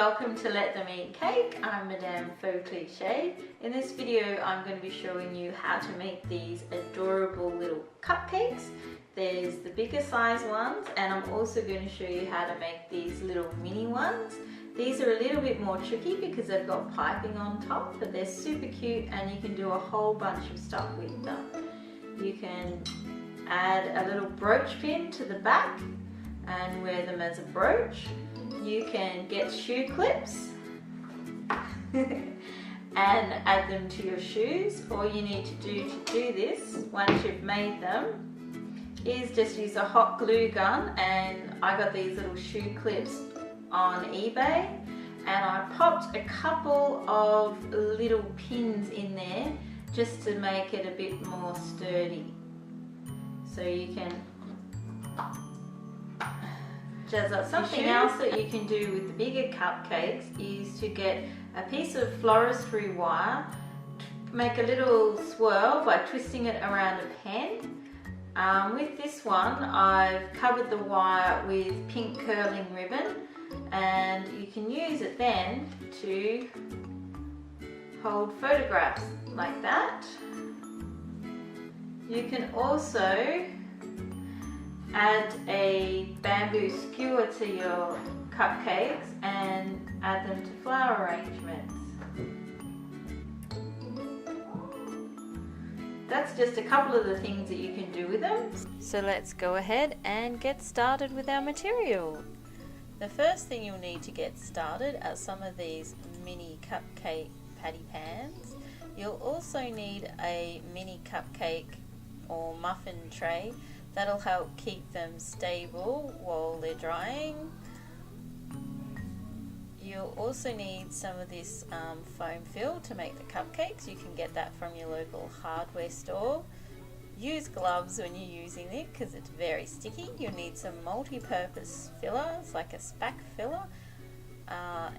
welcome to Let Them Eat Cake. I'm Madame Faux Cliche. In this video I'm going to be showing you how to make these adorable little cupcakes. There's the bigger size ones, and I'm also going to show you how to make these little mini ones. These are a little bit more tricky because they've got piping on top, but they're super cute and you can do a whole bunch of stuff with them. You can add a little brooch pin to the back and wear them as a brooch. You can get shoe clips and add them to your shoes. All you need to do this, once you've made them, is just use a hot glue gun, and I got these little shoe clips on eBay, and I popped a couple of little pins in there just to make it a bit more sturdy. So you can jazz up. Something else that you can do with the bigger cupcakes is to get a piece of floristry wire, make a little swirl by twisting it around a pen. With this one I've covered the wire with pink curling ribbon, and you can use it then to hold photographs like that. You can also add a bamboo skewer to your cupcakes and add them to flower arrangements. That's just a couple of the things that you can do with them. So let's go ahead and get started with our material. The first thing you'll need to get started are some of these mini cupcake patty pans. You'll also need a mini cupcake or muffin tray. That'll help keep them stable while they're drying. You'll also need some of this foam fill to make the cupcakes. You can get that from your local hardware store. Use gloves when you're using it because it's very sticky. You'll need some multi-purpose fillers like a spack filler,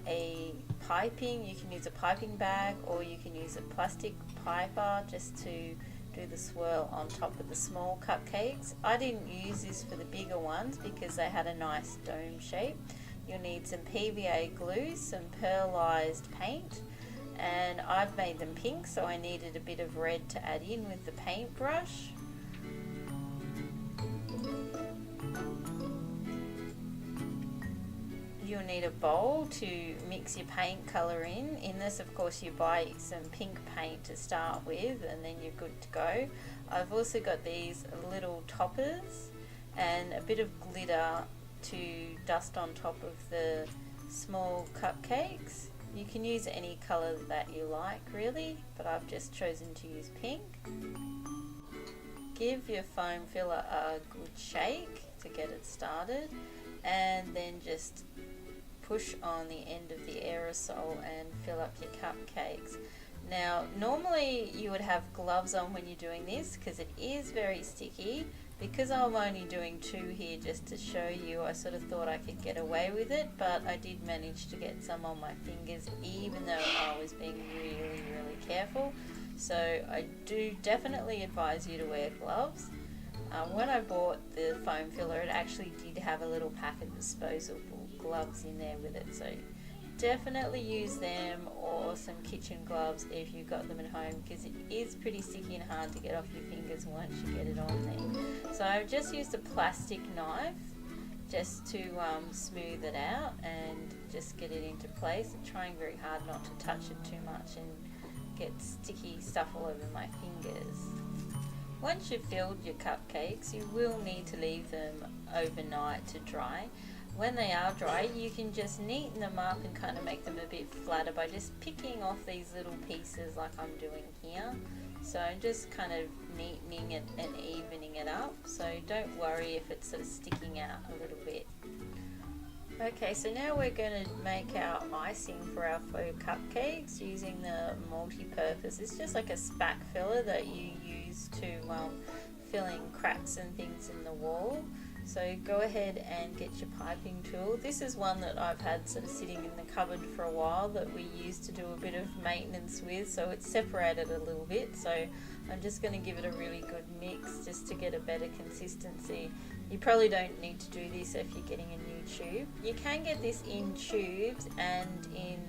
a piping. You can use a piping bag, or you can use a plastic piper just to do the swirl on top of the small cupcakes. I didn't use this for the bigger ones because they had a nice dome shape. You'll need some PVA glue, some pearlized paint, and I've made them pink, so I needed a bit of red to add in with the paintbrush. You'll need a bowl to mix your paint colour in. In this, of course, you buy some pink paint to start with and then you're good to go. I've also got these little toppers and a bit of glitter to dust on top of the small cupcakes. You can use any colour that you like really, but I've just chosen to use pink. Give your foam filler a good shake to get it started, and then just push on the end of the aerosol and fill up your cupcakes. Now normally you would have gloves on when you're doing this because it is very sticky. Because I'm only doing 2 here just to show you, I sort of thought I could get away with it, but I did manage to get some on my fingers even though I was being really careful. So I do definitely advise you to wear gloves. When I bought the foam filler, it actually did have a little pack of disposable gloves in there with it, so definitely use them, or some kitchen gloves if you've got them at home, because it is pretty sticky and hard to get off your fingers once you get it on there. So I've just used a plastic knife just to smooth it out and just get it into place. I'm trying very hard not to touch it too much and get sticky stuff all over my fingers. Once you've filled your cupcakes, you will need to leave them overnight to dry. When they are dry, you can just neaten them up and kind of make them a bit flatter by just picking off these little pieces like I'm doing here. So I'm just kind of neatening it and evening it up, so don't worry if it's sort of sticking out a little bit. Okay, so now we're going to make our icing for our faux cupcakes using the multi-purpose. It's just like a spack filler that you use to fill in cracks and things in the wall. So go ahead and get your piping tool. This is one that I've had sort of sitting in the cupboard for a while that we used to do a bit of maintenance with, so it's separated a little bit. So I'm just going to give it a really good mix just just to get a better consistency. You probably don't need to do this if you're getting a new tube. You can get this in tubes and in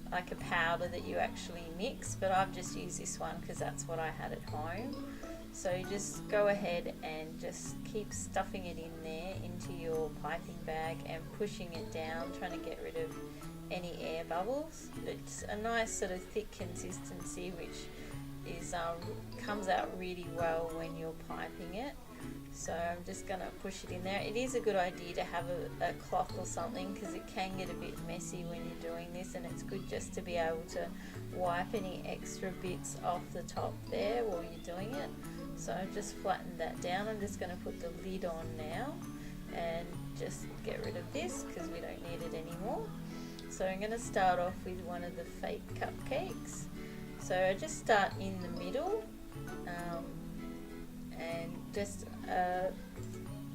like a powder that you actually mix, but I've just used this one because that's what I had at home. So you just go ahead and just keep stuffing it in there into your piping bag and pushing it down, trying to get rid of any air bubbles. It's a nice sort of thick consistency, which is comes out really well when you're piping it. So I'm just going to push it in there. It is a good idea to have a cloth or something because it can get a bit messy when you're doing this, and it's good just to be able to wipe any extra bits off the top there while you're doing it. So I've just flattened that down. I'm just going to put the lid on now and just get rid of this because we don't need it anymore. So I'm going to start off with one of the fake cupcakes. So I just start in the middle and just I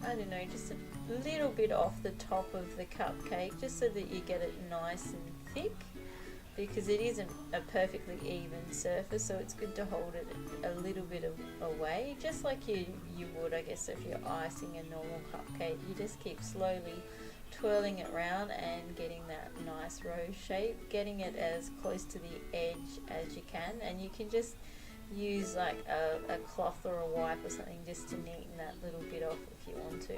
don't know, just a little bit off the top of the cupcake, just so that you get it nice and thick, because it isn't a perfectly even surface, so it's good to hold it a little bit away, just like you would, I guess, if you're icing a normal cupcake. You just keep slowly twirling it around and getting that nice rose shape, getting it as close to the edge as you can, and you can just use like a cloth or a wipe or something just to neaten that little bit off if you want to.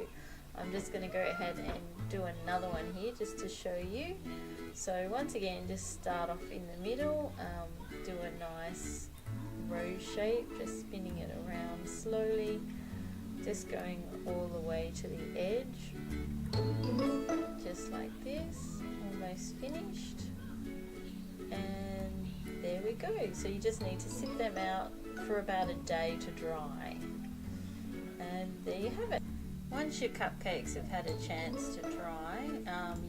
I'm just going to go ahead and do another one here just to show you. So once again, just start off in the middle, do a nice rose shape, just spinning it around slowly, just going all the way to the edge, just like this, almost finished. And there we go. So you just need to sit them out for about a day to dry. And there you have it. Once your cupcakes have had a chance to dry,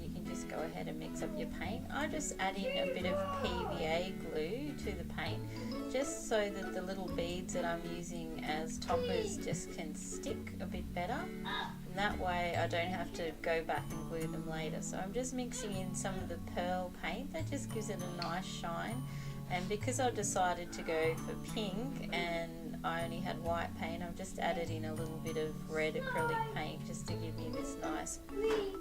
you can just go ahead and mix up your paint. I just add in a bit of PVA glue to the paint, just so that the little beads that I'm using as toppers just can stick a bit better. And that way I don't have to go back and glue them later. So I'm just mixing in some of the pearl paint. That just gives it a nice shine. And because I decided to go for pink and I only had white paint, I've just added in a little bit of red acrylic paint just to give me this nice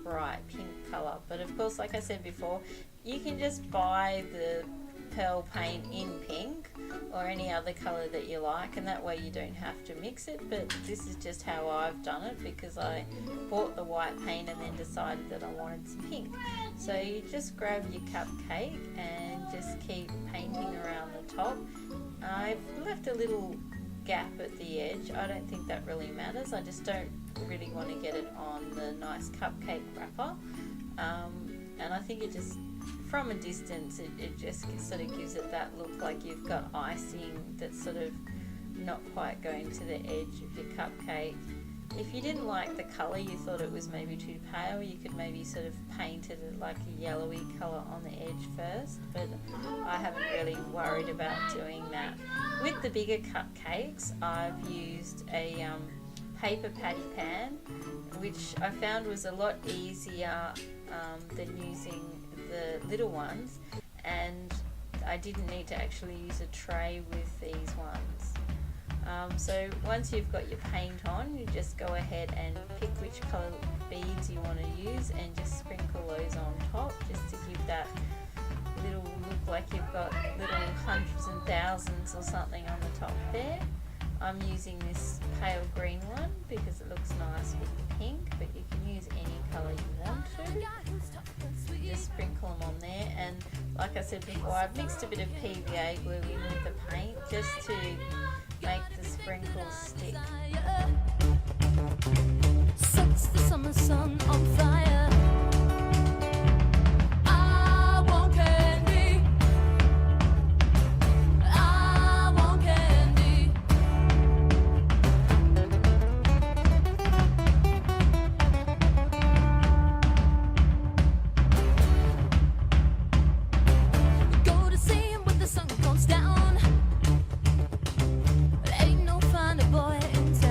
bright pink colour. But of course, like I said before, you can just buy the pearl paint in pink or any other colour that you like, and that way you don't have to mix it. But this is just how I've done it because I bought the white paint and then decided that I wanted some pink. So you just grab your cupcake and just keep painting around the top. I've left a little gap at the edge. I don't think that really matters. I just don't really want to get it on the nice cupcake wrapper. And I think it just, from a distance, it just sort of gives it that look like you've got icing that's sort of not quite going to the edge of your cupcake. If you didn't like the colour, you thought it was maybe too pale, you could maybe sort of paint it like a yellowy colour on the edge first, but I haven't really worried about doing that. With the bigger cupcakes, I've used a paper patty pan, which I found was a lot easier than using the little ones, and I didn't need to actually use a tray with these ones. So once you've got your paint on, you just go ahead and pick which colour beads you want to use and just sprinkle those on top, just to give that little look like you've got little hundreds and thousands or something on the top there. I'm using this pale green one because it looks nice with the pink, but you can use any colour you want to. Just sprinkle them on there, and like I said before, I've mixed a bit of PVA glue in with the paint just to make the sprinkles stick. Sets the summer sun on fire. I want candy. I want candy. Go to see him when the sun goes down. Ain't no finer boy in town.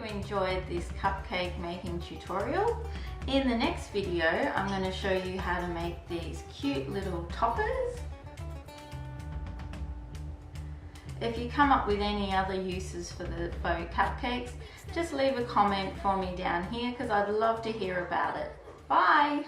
you enjoyed this cupcake making tutorial. In the next video, I'm going to show you how to make these cute little toppers. If you come up with any other uses for the faux cupcakes, just leave a comment for me down here because I'd love to hear about it. Bye!